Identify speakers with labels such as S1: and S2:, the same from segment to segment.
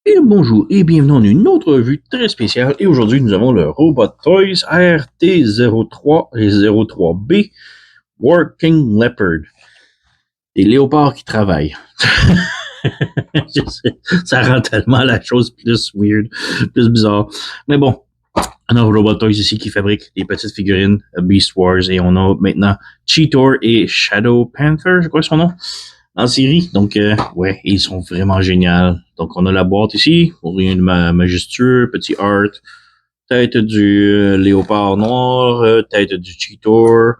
S1: Et bonjour et bienvenue dans une autre revue très spéciale. Et aujourd'hui, nous avons le Robot Toys RT03 et 03B Working Leopard. Des léopards qui travaillent. Je sais, ça rend tellement la chose plus weird, plus bizarre. Mais bon, on a Robot Toys ici qui fabrique des petites figurines Beast Wars et on a maintenant Cheetor et Shadow Panther, je crois son nom, en série. Donc, ouais, ils sont vraiment géniaux. Donc, on a la boîte ici, rien de majestueux, petit art, tête du léopard noir, tête du Cheetor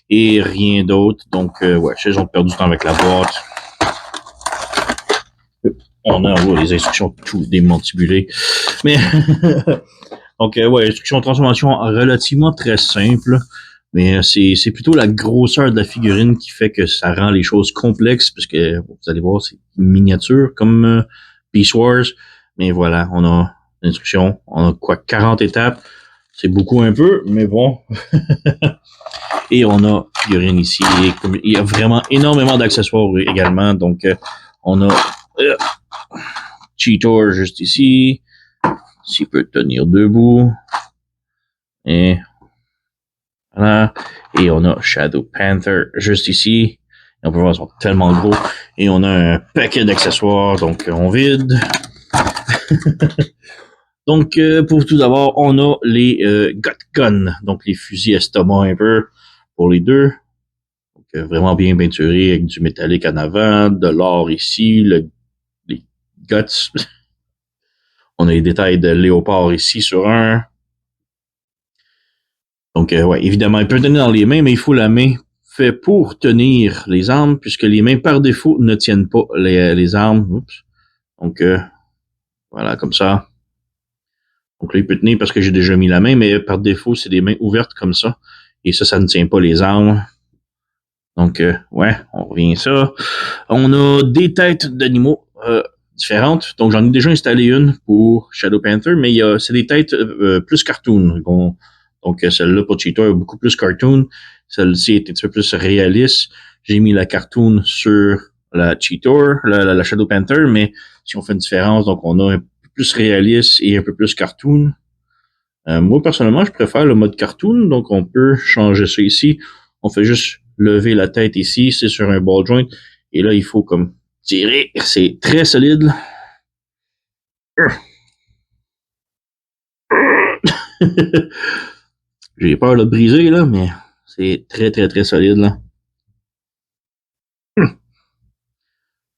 S1: et rien d'autre. Donc, ouais, je sais, ils ont perdu du temps avec la boîte. On a les instructions tout démantibulées. Mais, donc, ouais, instructions de transformation relativement très simples. Mais c'est plutôt la grosseur de la figurine qui fait que ça rend les choses complexes, parce que vous allez voir, c'est miniature comme Beast Wars. Mais voilà, on a l'instruction, on a quoi, 40 étapes. C'est beaucoup un peu, mais bon. Et on a figurine ici. Il y a vraiment énormément d'accessoires également. Donc, on a Cheetor juste ici. S'il peut tenir debout. Et voilà. Et on a Shadow Panther juste ici. Et on peut voir, ils sont tellement gros. Et on a un paquet d'accessoires. Donc, on vide. Donc, pour tout d'abord, on a les Gut Gun. Donc, les fusils estomac un peu pour les deux. Donc, vraiment bien peinturé avec du métallique en avant, de l'or ici, les guts. On a les détails de léopard ici sur un. Donc, ouais, évidemment, il peut tenir dans les mains, mais il faut la main fait pour tenir les armes, puisque les mains, par défaut, ne tiennent pas les armes. Oups. Donc, voilà, comme ça. Donc là, il peut tenir parce que j'ai déjà mis la main, mais par défaut, c'est des mains ouvertes comme ça. Et ça ne tient pas les armes. Donc, ouais, on revient à ça. On a des têtes d'animaux différentes. Donc, j'en ai déjà installé une pour Shadow Panther, mais c'est des têtes plus cartoon. Donc, celle-là pour Cheetor est beaucoup plus cartoon. Celle-ci est un petit peu plus réaliste. J'ai mis la cartoon sur la Cheetor, la Shadow Panther, mais si on fait une différence, donc on a un peu plus réaliste et un peu plus cartoon. Moi, personnellement, je préfère le mode cartoon, donc on peut changer ça ici. On fait juste lever la tête ici, c'est sur un ball joint, et là, il faut comme tirer. C'est très solide. J'ai peur de le briser, là, mais c'est très, très, très solide, là. Je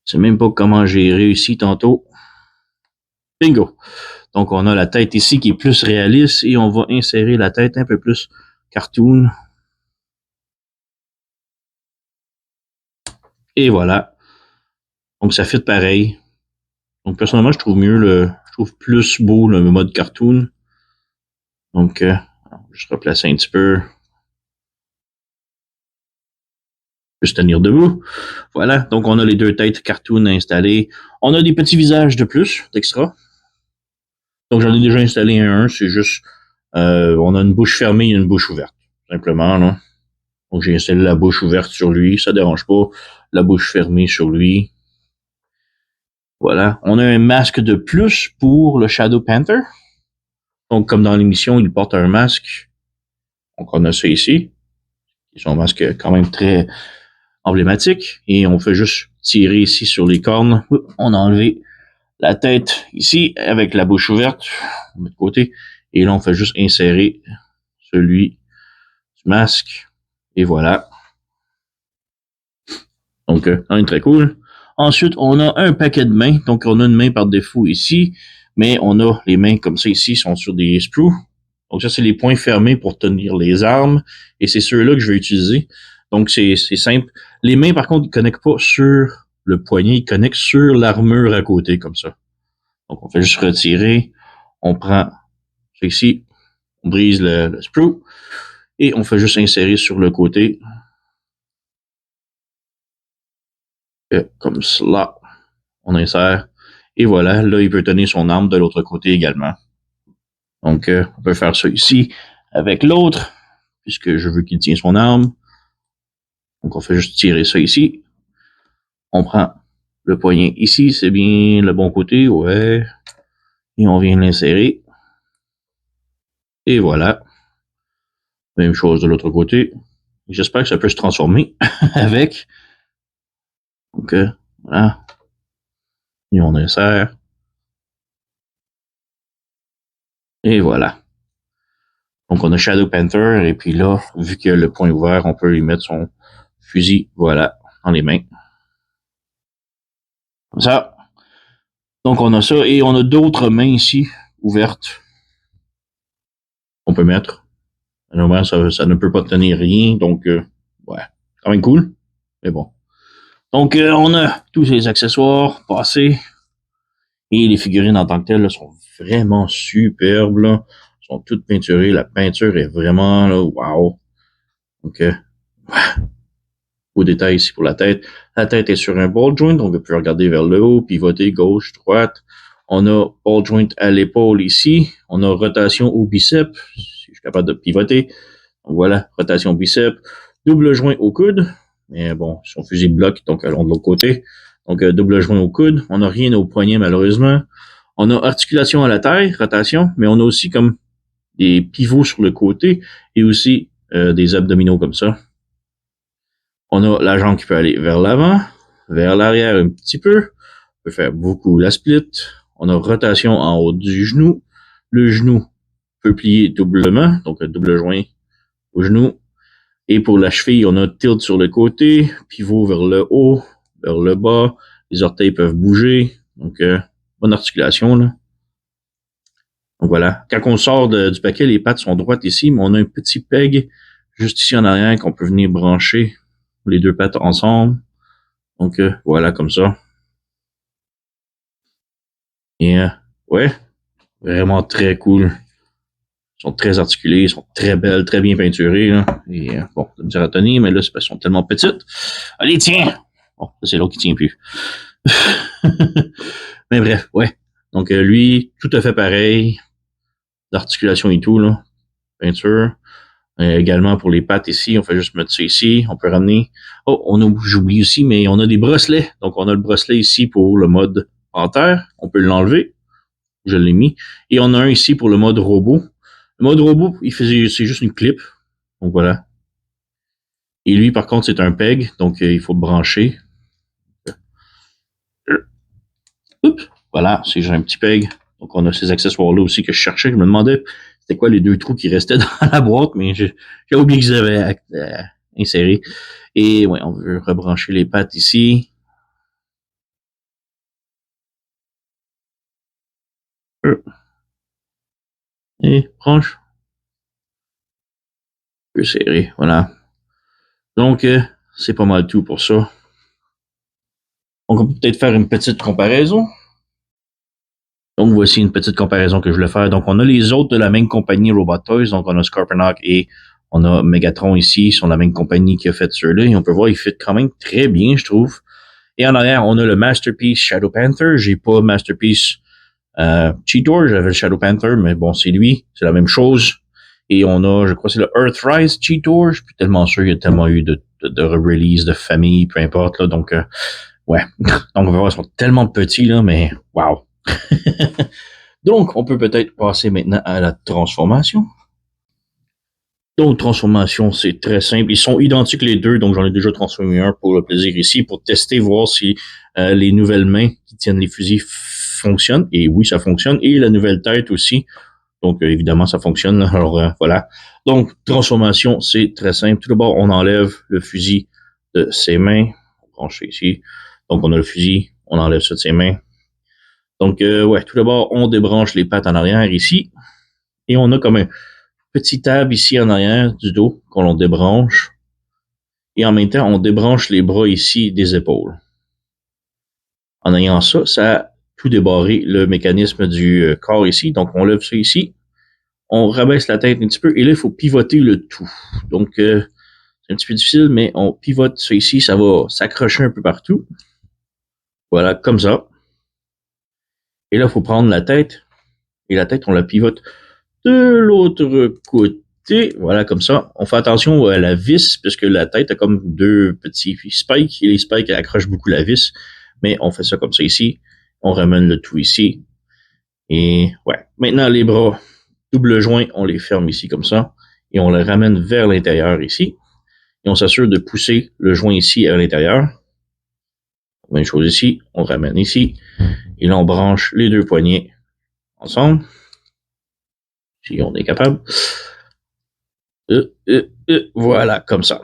S1: sais même pas comment j'ai réussi tantôt. Bingo! Donc, on a la tête ici qui est plus réaliste, et on va insérer la tête un peu plus cartoon. Et voilà. Donc, ça fit pareil. Donc, personnellement, je trouve plus beau le mode cartoon. Donc, je replace un petit peu. Je peux se tenir debout. Voilà. Donc, on a les deux têtes cartoon installées. On a des petits visages de plus, d'extra. Donc, j'en ai déjà installé un. C'est juste, on a une bouche fermée et une bouche ouverte. Simplement, là. Donc, j'ai installé la bouche ouverte sur lui. Ça dérange pas. La bouche fermée sur lui. Voilà. On a un masque de plus pour le Shadow Panther. Donc, comme dans l'émission, il porte un masque. Donc, on a ça ici. Son masque quand même très emblématique. Et on fait juste tirer ici sur les cornes. On a enlevé la tête ici avec la bouche ouverte. On met de côté. Et là, on fait juste insérer celui du masque. Et voilà. Donc, c'est très cool. Ensuite, on a un paquet de mains. Donc, on a une main par défaut ici. Mais on a les mains comme ça ici, sont sur des sprues. Donc, ça, c'est les points fermés pour tenir les armes. Et c'est ceux-là que je vais utiliser. Donc, c'est simple. Les mains, par contre, ils ne connectent pas sur le poignet. Ils connectent sur l'armure à côté, comme ça. Donc, on fait juste retirer. On prend ça ici. On brise le sprue. Et on fait juste insérer sur le côté. Et comme cela. On insère. Et voilà, là, il peut tenir son arme de l'autre côté également. Donc, on peut faire ça ici avec l'autre, puisque je veux qu'il tienne son arme. Donc, on fait juste tirer ça ici. On prend le poignet ici, c'est bien le bon côté, ouais. Et on vient l'insérer. Et voilà. Même chose de l'autre côté. J'espère que ça peut se transformer avec. Donc, voilà. Et on insère. Et voilà. Donc, on a Shadow Panther. Et puis là, vu que le point est ouvert, on peut lui mettre son fusil, voilà, dans les mains. Comme ça. Donc, on a ça. Et on a d'autres mains ici, ouvertes. On peut mettre. Normalement, ça ne peut pas tenir rien. Donc, ouais. Quand même cool. Mais bon. Donc, on a tous ces accessoires passés. Et les figurines en tant que telles là, sont vraiment superbes. Là. Sont toutes peinturées. La peinture est vraiment là, wow. Donc, beau détail ici pour la tête. La tête est sur un ball joint, donc on peut regarder vers le haut, pivoter gauche, droite. On a ball joint à l'épaule ici. On a rotation au biceps, si je suis capable de pivoter. Donc voilà, rotation biceps. Double joint au coude. Mais bon, son fusil bloque, donc allons de l'autre côté. Donc double joint au coude. On n'a rien au poignet malheureusement. On a articulation à la taille, rotation, mais on a aussi comme des pivots sur le côté et aussi des abdominaux comme ça. On a la jambe qui peut aller vers l'avant, vers l'arrière un petit peu. On peut faire beaucoup la split. On a rotation en haut du genou. Le genou peut plier doublement, donc un double joint au genou. Et pour la cheville, on a tilt sur le côté, pivot vers le haut, vers le bas. Les orteils peuvent bouger. Donc, bonne articulation, là. Donc voilà. Quand on sort du paquet, les pattes sont droites ici, mais on a un petit peg juste ici en arrière qu'on peut venir brancher les deux pattes ensemble. Donc voilà, comme ça. Et ouais, vraiment très cool. Ils sont très articulés, ils sont très belles, très bien peinturées. Là. Et bon, ça me dire à tenir, mais là, c'est parce qu'elles sont tellement petites. Allez, tiens! Bon, c'est l'autre qui tient plus. Mais bref, ouais. Donc lui, tout à fait pareil. L'articulation et tout, là. Peinture. Également pour les pattes ici, on fait juste mettre ça ici. On peut ramener. Oh, j'oublie aussi, mais on a des bracelets. Donc on a le bracelet ici pour le mode panthère. On peut l'enlever. Je l'ai mis. Et on a un ici pour le mode robot. Le mode robot, c'est juste une clip. Donc voilà. Et lui, par contre, c'est un peg. Donc il faut le brancher. Oups. Voilà, c'est juste un petit peg. Donc on a ces accessoires-là aussi que je cherchais. Je me demandais c'était quoi les deux trous qui restaient dans la boîte, mais j'ai oublié qu'ils avaient inséré. Et ouais, on veut rebrancher les pattes ici. Et branche. Un peu serré, voilà. Donc, c'est pas mal tout pour ça. Donc, on peut peut-être faire une petite comparaison. Donc, voici une petite comparaison que je voulais faire. Donc, on a les autres de la même compagnie Robot Toys. Donc, on a Scorponok et on a Megatron ici. Ils sont la même compagnie qui a fait ceux-là. Et on peut voir, ils fit quand même très bien, je trouve. Et en arrière, on a le Masterpiece Shadow Panther. J'ai pas Masterpiece Cheetor. J'avais le Shadow Panther, mais bon, c'est lui. C'est la même chose. Et on a, je crois, c'est le Earthrise Cheetor. Je suis tellement sûr, il y a tellement eu de release de famille, peu importe, là. Donc, ouais. Donc, on va voir, ils sont tellement petits, là, mais wow. Donc, on peut peut-être passer maintenant à la transformation. Donc, transformation, c'est très simple. Ils sont identiques les deux, donc j'en ai déjà transformé un pour le plaisir ici, pour tester, voir si les nouvelles mains qui tiennent les fusils fonctionnent. Et oui, ça fonctionne. Et la nouvelle tête aussi. Donc, évidemment, ça fonctionne. Alors, voilà. Donc, transformation, c'est très simple. Tout d'abord, on enlève le fusil de ses mains. On branche ici. Donc, on a le fusil. On enlève ça de ses mains. Donc, ouais, tout d'abord, on débranche les pattes en arrière ici. Et on a comme un petit tab ici en arrière du dos qu'on débranche. Et en même temps, on débranche les bras ici des épaules. En ayant ça, ça a tout débarré le mécanisme du corps ici. Donc, on lève ça ici. On rabaisse la tête un petit peu. Et là, il faut pivoter le tout. Donc, c'est un petit peu difficile, mais on pivote ça ici. Ça va s'accrocher un peu partout. Voilà, comme ça. Et là, il faut prendre la tête. Et la tête, on la pivote de l'autre côté. Voilà, comme ça. On fait attention à la vis, parce que la tête a comme deux petits spikes. Et les spikes accrochent beaucoup la vis. Mais on fait ça comme ça ici. On ramène le tout ici. Et ouais, maintenant les bras double joint, on les ferme ici comme ça et on les ramène vers l'intérieur ici. Et on s'assure de pousser le joint ici à l'intérieur. Même chose ici, on ramène ici. Et là, on branche les deux poignets ensemble. Si on est capable. Voilà, comme ça.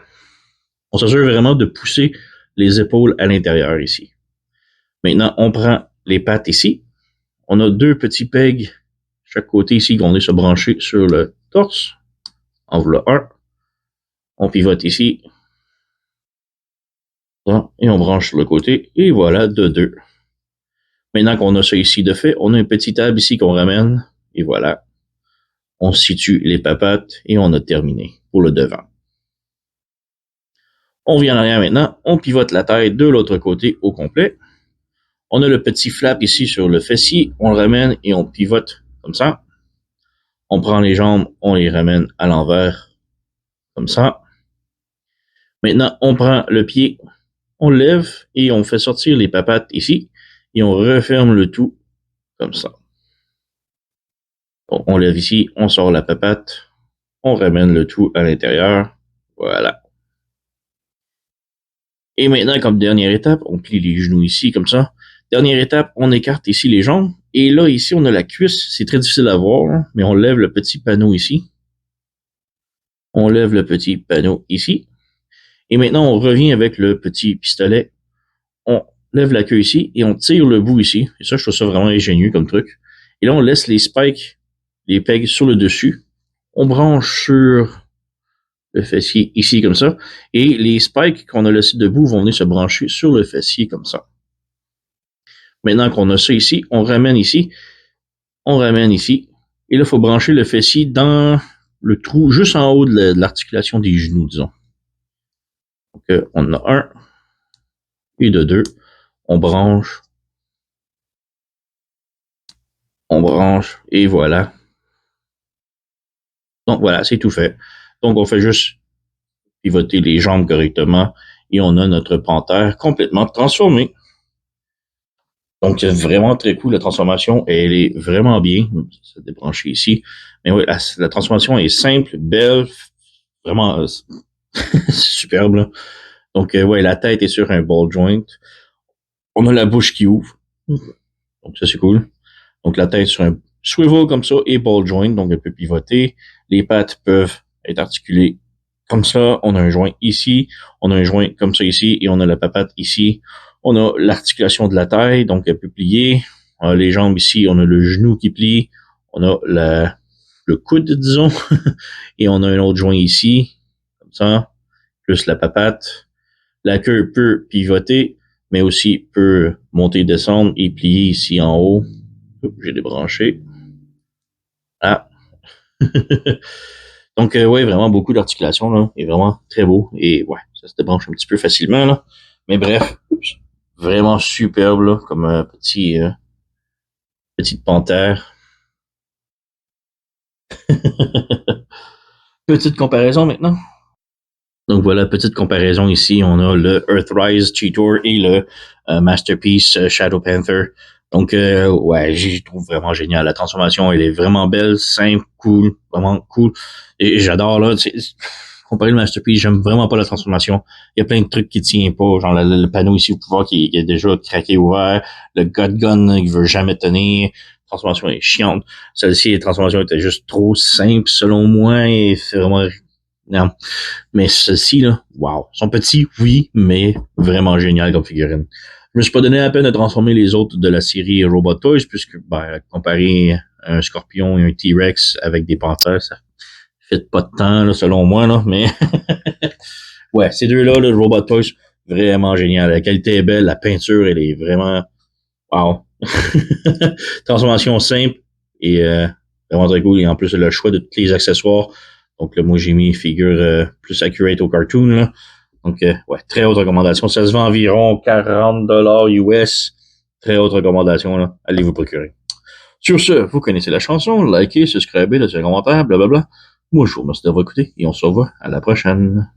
S1: On s'assure vraiment de pousser les épaules à l'intérieur ici. Maintenant, on prend les pattes ici. On a deux petits pegs chaque côté ici qu'on est se brancher sur le torse. En voilà un. On pivote ici. Et on branche sur le côté. Et voilà, de deux. Maintenant qu'on a ça ici de fait, on a un petit tab ici qu'on ramène. Et voilà. On situe les papates et on a terminé pour le devant. On vient en arrière maintenant. On pivote la tête de l'autre côté au complet. On a le petit flap ici sur le fessier. On le ramène et on pivote comme ça. On prend les jambes, on les ramène à l'envers comme ça. Maintenant, on prend le pied, on le lève et on fait sortir les papates ici et on referme le tout comme ça. Bon, on lève ici, on sort la papate, on ramène le tout à l'intérieur. Voilà. Et maintenant, comme dernière étape, on plie les genoux ici comme ça. Dernière étape, on écarte ici les jambes. Et là, ici, on a la cuisse. C'est très difficile à voir, mais on lève le petit panneau ici. On lève le petit panneau ici. Et maintenant, on revient avec le petit pistolet. On lève la queue ici et on tire le bout ici. Et ça, je trouve ça vraiment ingénieux comme truc. Et là, on laisse les spikes, les pegs sur le dessus. On branche sur le fessier ici comme ça. Et les spikes qu'on a laissés debout vont venir se brancher sur le fessier comme ça. Maintenant qu'on a ça ici, on ramène ici. On ramène ici. Et là, il faut brancher le fessier dans le trou juste en haut de l'articulation des genoux, disons. Donc, on a un et de deux. On branche et voilà. Donc voilà, c'est tout fait. Donc on fait juste pivoter les jambes correctement et on a notre panthère complètement transformée. Donc c'est vraiment très cool la transformation, elle est vraiment bien. Ça débranché ici. Mais oui, la transformation est simple, belle, vraiment superbe. Là. Donc ouais, la tête est sur un ball joint. On a la bouche qui ouvre. Donc ça c'est cool. Donc la tête sur un swivel comme ça et ball joint, donc elle peut pivoter. Les pattes peuvent être articulées comme ça. On a un joint ici, on a un joint comme ça ici et on a la papate ici. On a l'articulation de la taille, donc elle peut plier. On a les jambes ici, on a le genou qui plie. On a le coude, disons. Et on a un autre joint ici, comme ça, plus la papate. La queue peut pivoter, mais aussi peut monter, descendre et plier ici en haut. J'ai débranché. Ah. Donc, ouais, vraiment beaucoup d'articulation, là. Et vraiment très beau. Et ouais, ça se débranche un petit peu facilement, là. Mais bref, vraiment superbe, là, comme petite panthère. Petite comparaison maintenant. Donc voilà, petite comparaison ici. On a le Earthrise Cheetor et le Masterpiece Shadow Panther. Donc ouais, je trouve vraiment génial. La transformation, elle est vraiment belle, simple, cool, vraiment cool. Et j'adore là. Comparé le Masterpiece, j'aime vraiment pas la transformation. Il y a plein de trucs qui tiennent pas, genre le panneau ici au pouvoir qui est déjà craqué ouvert, le God Gun qui veut jamais tenir. La transformation est chiante. Celle-ci, la transformation était juste trop simple selon moi et c'est vraiment non. Mais ceux-ci, là, wow. Ils sont petits, oui, mais vraiment génial comme figurine. Je me suis pas donné la peine de transformer les autres de la série Robot Toys, puisque, ben, comparer un scorpion et un T-Rex avec des panthères, ça fait pas de temps, là, selon moi, là, mais ouais, ces deux-là, le Robot Toys, vraiment génial. La qualité est belle, la peinture, elle est vraiment, wow. Transformation simple et vraiment très cool. Et en plus, le choix de tous les accessoires. Donc là, moi, j'ai mis figure plus accurate au cartoon. Là. Donc, ouais, très haute recommandation. Ça se vend environ 40$ US. Très haute recommandation. Là. Allez vous procurer. Sur ce, vous connaissez la chanson. Likez, subscribez, laissez un commentaire, blablabla. Moi, je vous remercie d'avoir écouté et on se revoit à la prochaine.